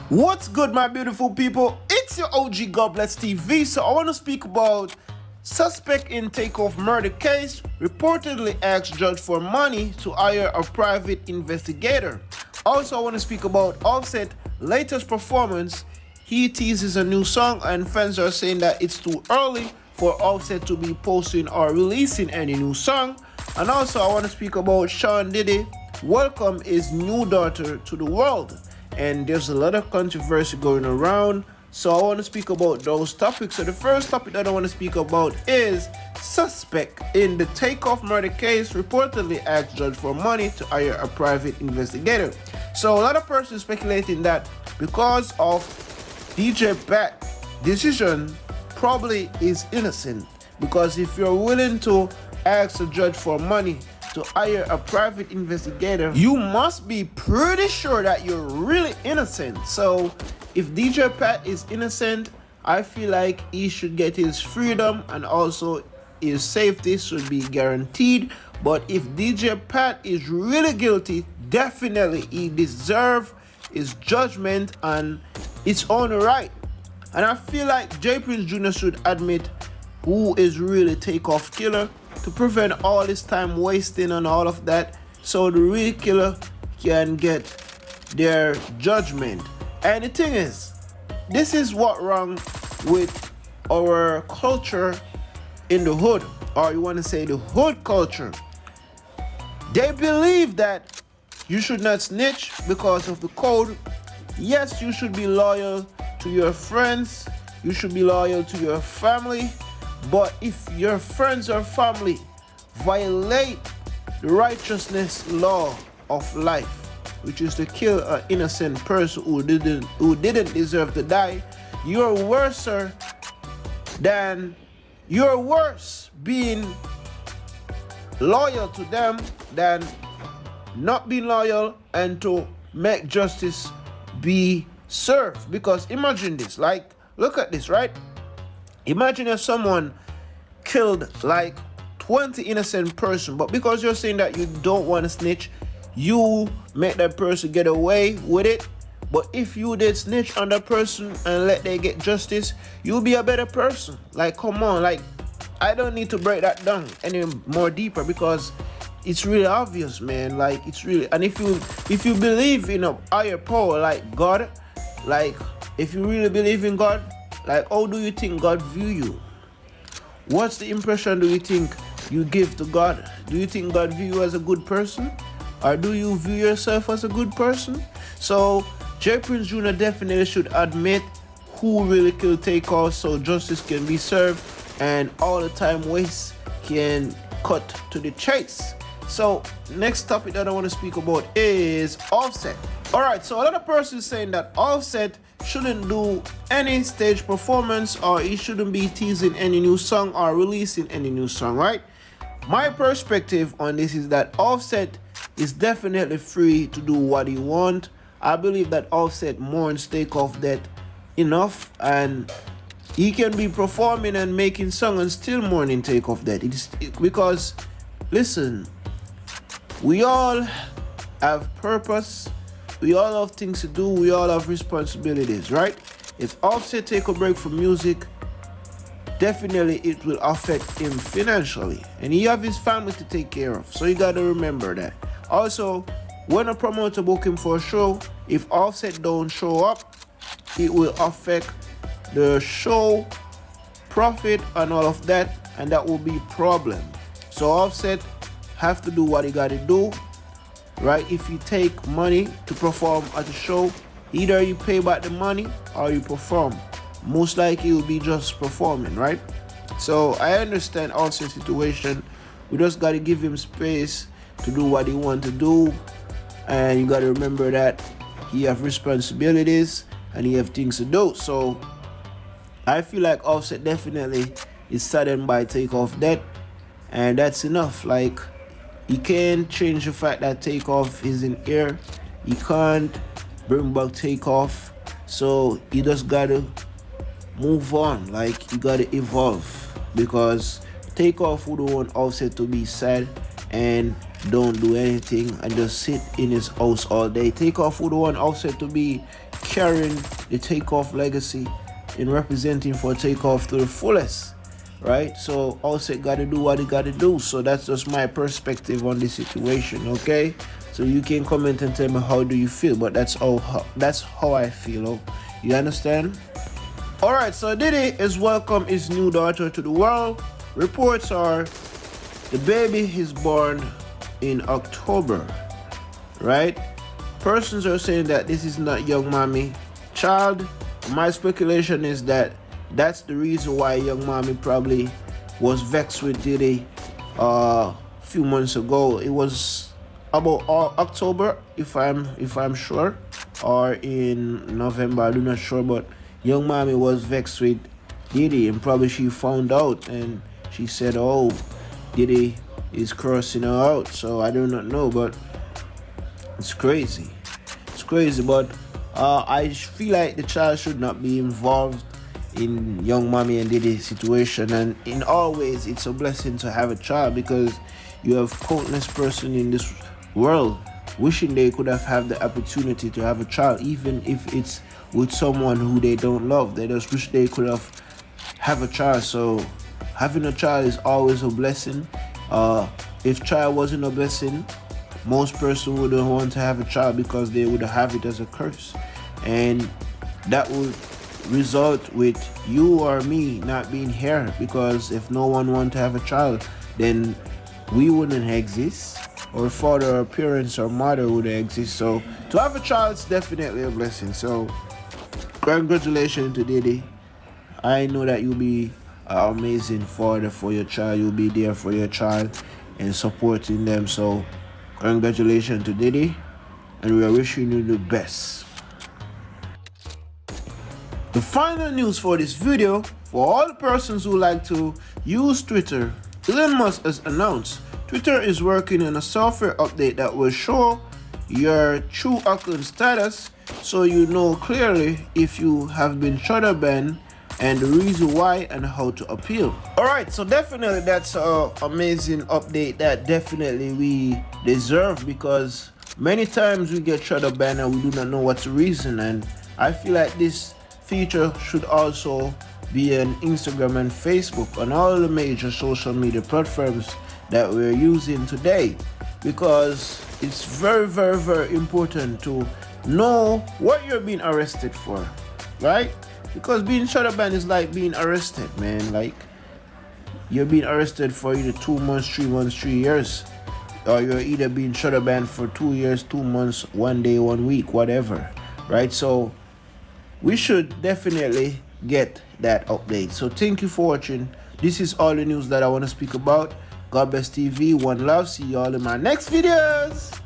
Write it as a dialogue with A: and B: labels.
A: What's good, my beautiful people? It's your OG God Bless TV. So I want to speak about suspect in Takeoff murder case reportedly asked judge for money to hire a private investigator. Also, I want to speak about Offset latest performance. He teases a new song, and fans are saying that it's too early for Offset to be posting or releasing any new song. And also, I want to speak about Diddy welcome his new daughter to the world, and there's a lot of controversy going around, so I want to speak about those topics. So the first topic that I want to speak about is suspect in the Takeoff murder case reportedly asked judge for money to hire a private investigator. So a lot of persons speculating that because of DJ Pat decision probably is innocent, because if you're willing to ask a judge for money to hire a private investigator, you must be pretty sure that you're really innocent. So if DJ Pat is innocent, I feel like he should get his freedom, and also his safety should be guaranteed. But if DJ Pat is really guilty, definitely he deserves his judgment and its own right. And I feel like J Prince Jr. should admit who is really Takeoff killer, to prevent all this time wasting and all of that, so the real killer can get their judgment. And the thing is, this is what wrong with our culture in the hood, or you want to say the hood culture. They believe that you should not snitch because of the code. Yes, you should be loyal to your friends, you should be loyal to your family, but if your friends or family violate the righteousness law of life, which is to kill an innocent person who didn't deserve to die, you're worse being loyal to them than not being loyal and to make justice be served. Because imagine this, like, look at this, right? Imagine if someone killed like 20 innocent person, but because you're saying that you don't want to snitch, you make that person get away with it. But if you did snitch on that person and let they get justice, you'll be a better person. Like, come on, like, I don't need to break that down any more deeper, because it's really obvious, man. Like, it's really, and if you believe in a higher power like God, like, if you really believe in God, like, how do you think God view you? What's the impression do you think you give to God? Do you think God view you as a good person? Or do you view yourself as a good person? So J Prince Jr. definitely should admit who really killed Takeoff, so justice can be served and all the time waste can cut to the chase. So next topic that I want to speak about is Offset. Alright, so a lot of persons saying that Offset shouldn't do any stage performance, or he shouldn't be teasing any new song or releasing any new song, right? My perspective on this is that Offset is definitely free to do what he wants. I believe that Offset mourns Takeoff death enough, and he can be performing and making songs and still mourning Takeoff death. Because, listen, we all have purpose, we all have things to do, we all have responsibilities, right? If Offset take a break from music, definitely it will affect him financially, and he have his family to take care of, so you gotta remember that. Also, when a promoter book him for a show, if Offset don't show up, it will affect the show profit and all of that, and that will be a problem. So Offset have to do what he gotta do, right? If you take money to perform at the show, either you pay back the money or you perform. Most likely you'll be just performing, right? So I understand Offset's situation. We just gotta give him space to do what he want to do, and you gotta remember that he have responsibilities and he have things to do. So I feel like Offset definitely is saddened by Takeoff death, and that's enough. Like, he can't change the fact that Takeoff is in air. He can't bring back Takeoff. So he just gotta move on. Like, he gotta evolve, because Takeoff would want Offset to be sad and don't do anything and just sit in his house all day. Takeoff would want Offset to be carrying the Takeoff legacy in representing for Takeoff to the fullest, right? So Offset gotta do what he gotta do. So that's just my perspective on this situation, okay? So you can comment and tell me how do you feel, but that's how I feel. Oh, you understand? All right, so Diddy is welcome his new daughter to the world. Reports are the baby is born in October, right? Persons are saying that this is not young mommy child. My speculation is that that's the reason why young mommy probably was vexed with Diddy a few months ago. It was about October, if I'm sure, or in November. I'm not sure, but young mommy was vexed with Diddy, and probably she found out and she said, "Oh, Diddy is cursing her out." So I do not know, but it's crazy. It's crazy, but I feel like the child should not be involved in young mommy and Diddy situation. And in all ways, it's a blessing to have a child, because you have countless person in this world wishing they could have had the opportunity to have a child, even if it's with someone who they don't love. They just wish they could have a child. So having a child is always a blessing. If child wasn't a blessing, most person wouldn't want to have a child, because they would have it as a curse, and that would result with you or me not being here, because if no one want to have a child, then we wouldn't exist, or father or parents or mother would exist. So to have a child is definitely a blessing. So congratulations to Diddy. I know that you'll be an amazing father for your child. You'll be there for your child and supporting them. So congratulations to Diddy, and we are wishing you the best. The final news for this video, for all the persons who like to use Twitter, Elon Musk has announced Twitter is working on a software update that will show your true account status, so you know clearly if you have been shadow banned and the reason why and how to appeal. Alright, so definitely that's an amazing update that definitely we deserve, because many times we get shadow banned and we do not know what's the reason. And I feel like this feature should also be on Instagram and Facebook and all the major social media platforms that we're using today, because it's very, very, very important to know what you're being arrested for, right? Because being shadow banned is like being arrested, man. Like, you're being arrested for either 2 months, 3 months, 3 years, or you're either being shadow banned for 2 years, 2 months, 1 day, 1 week, whatever, right? So we should definitely get that update. So thank you for watching. This is all the news that I want to speak about. God bless TV. One love. See you all in my next videos.